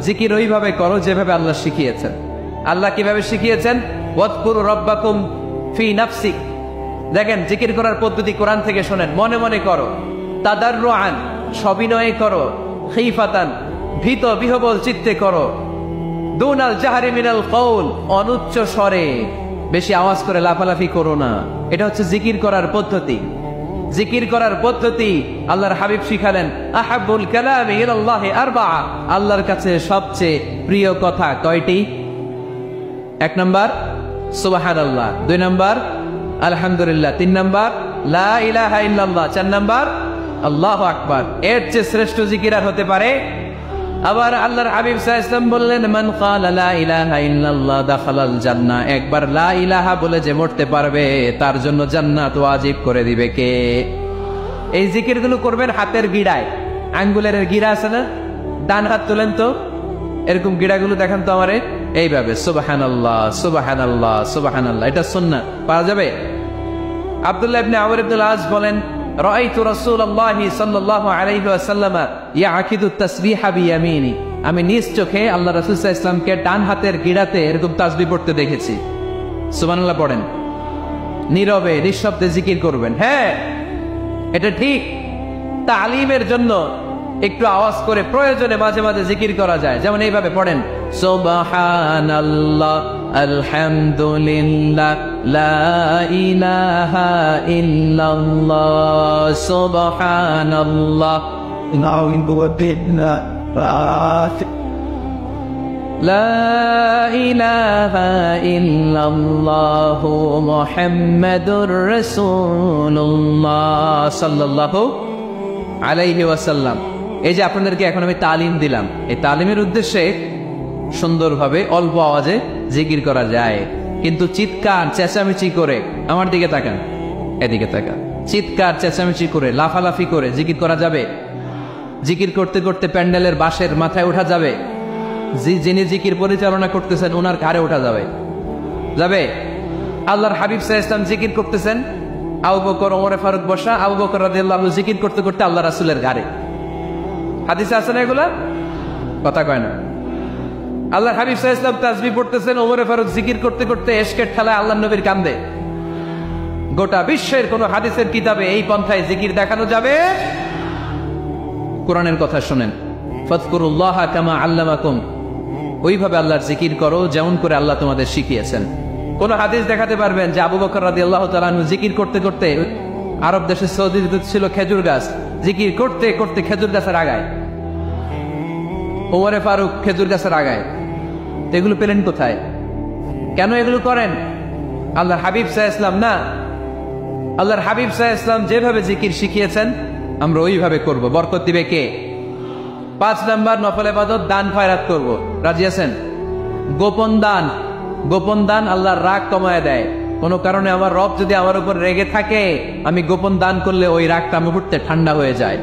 জিকির ওইভাবে করো যেভাবে আল্লাহ শিখিয়েছেন। আল্লাহ কিভাবে শিখিয়েছেন? ওয়াজকুরু রাব্বাকুম ফি নাফসিক। দেখেন জিকির করার পদ্ধতি কোরআন থেকে শোনেন। মনে মনে করো, তাদাররুআন সবিনয়ে করো, খিফাতান ভীত বিহবল চিত্তে করো, দুনাল জাহরি মিনাল কওল অনুচ্চ স্বরে, বেশি আওয়াজ করে লাফালাফি করো না। এটা হচ্ছে জিকির করার পদ্ধতি। জিকির করার পদ্ধতি আল্লাহর হাবিব শিখালেন, আহাব্বুল কালামি ইলাল্লাহি আরবাআ, আল্লাহর কাছে সবচেয়ে প্রিয় কথা কয়টি? 1 নাম্বার সুবহানাল্লাহ, 2 নাম্বার আলহামদুলিল্লাহ, 3 নাম্বার লা ইলাহা ইল্লাল্লাহ, 4 নাম্বার আল্লাহু আকবার। এর চেয়ে শ্রেষ্ঠ জিকির আর হতে পারে? আবার আল্লাহর হাবিব সাল্লাল্লাহু আলাইহি ওয়াসাল্লাম বললেন, মান ক্বালা লা ইলাহা ইল্লাল্লাহ দাখালাল জান্নাহ, একবার লা ইলাহা বলে যে মরতে পারবে তার জন্য জান্নাত ওয়াজিব করে দিবে কে? এই জিকিরগুলো করবেন হাতের গিড়ায়, আঙ্গুলের গিড়া আছে না, ডান হাত তোলেন তো, এরকম গিড়াগুলো দেখেন তো আমারে, এইভাবে সুবহানাল্লাহ সুবহানাল্লাহ সুবহানাল্লাহ, এটা সুন্নাহ, পারা যাবে? আব্দুল্লাহ ইবনে আমর ইবনে আল-আস বলেন, রাআইতু রাসূলুল্লাহি সাল্লাল্লাহু আলাইহি ওয়াসাল্লাম ইয়াকিদু তাসবিহা বিয়ামিনি, আমি নিজ চোখে আল্লাহ রাসূল সাল্লাল্লাহু আলাইহি ওয়াসাল্লামকে ডান হাতের গিড়াতে এরকম তাসবিহ পড়তে দেখেছি। সুবহানাল্লাহ পড়েন, নীরবে নিঃশব্দে জিকির করবেন। হ্যাঁ, এটা ঠিক। তালিমের জন্য একটু আওয়াজ করে প্রয়োজনে মাঝে মাঝে জিকির করা যায়, যেমন এইভাবে পড়েন, সুবহানাল্লাহ আলহামদুলিল্লাহ লা ইলাহা ইল্লাল্লাহ সুবহানাল্লাহ লা ইলাহা ইল্লাল্লাহ মুহাম্মাদুর রাসূলুল্লাহ সাল্লাল্লাহু আলাইহি ওয়াসাল্লাম। এই যে আপনাদেরকে এখন আমি তালিম দিলাম, এই তালিমের উদ্দেশ্যে সুন্দরভাবে অল্প আওয়াজে জিকির করা যায়, কিন্তু চিৎকার চেঁচামেচি করে, আমার দিকে তাকান, এদিকে তাকান, চিৎকার চেঁচামেচি করে লাফালাফি করে জিকির করা যাবে? জিকির করতে করতে প্যান্ডেলের বাঁশের মাথায় ওঠা যাবে? যিনি জিকির পরিচালনা করতেছেন ওনার ঘাড়ে ওঠা যাবে? যাবে? আল্লাহর হাবিব সাল্লাল্লাহু আলাইহি ওয়াসাল্লাম জিকির করতেছেন, আবু বকর ওমর ফারুক বসা, আবু বকর রাদিয়াল্লাহু আনহু জিকির করতে করতে আল্লাহ রাসূলের ঘাড়ে। হাদিসে আছে না এগুলা? কথা কয় না। আল্লাহর হাবিব সাল্লাল্লাহু আলাইহি ওয়াসাল্লাম তাসবিহ পড়তেছেন, ওমর ফারুক জিকির করতে করতে এশকের ঠেলায় আল্লাহর নবীর কান্দে। গোটা বিশ্বের কোন হাদিসের কিতাবে এই পন্থায় জিকির দেখানো যাবে? কোরআনের কথা শুনেন, ফাযকুরুল্লাহা কামা আল্লামাকুম, ওইভাবে আল্লাহর জিকির করো যেমন করে আল্লাহ তোমাদের শিখিয়েছেন। কোন হাদিস দেখাতে পারবেন যে আবু বকর রাদিয়াল্লাহু তাআলা আনহু জিকির করতে করতে, আরব দেশে সৌদিতে ছিল খেজুর গাছ, জিকির করতে করতে খেজুর গাছের আগায়, ওমরে ফারুক খেজুর গাছের আগায়, এগুলো পেলেন কোথায়? কেন এগুলো করেন? আল্লাহর হাবিব সাল্লাল্লাহু আলাইহি ওয়াসাল্লাম না, আল্লাহর হাবিব সাল্লাল্লাহু আলাইহি ওয়াসাল্লাম যেভাবে জিকির শিখিয়েছেন আমরা ওইভাবে করব। বরকত দিবে কে? 5 নাম্বার নফল ইবাদত, দান খয়রাত করব। রাজি আছেন? গোপন দান, গোপন দান আল্লাহর রাগ কমায় দেয়। কোন কারণে আমার রব যদি আমার উপর রেগে থাকে, আমি গোপন দান করলে ওই রাগটা মুহূর্তে ঠান্ডা হয়ে যায়।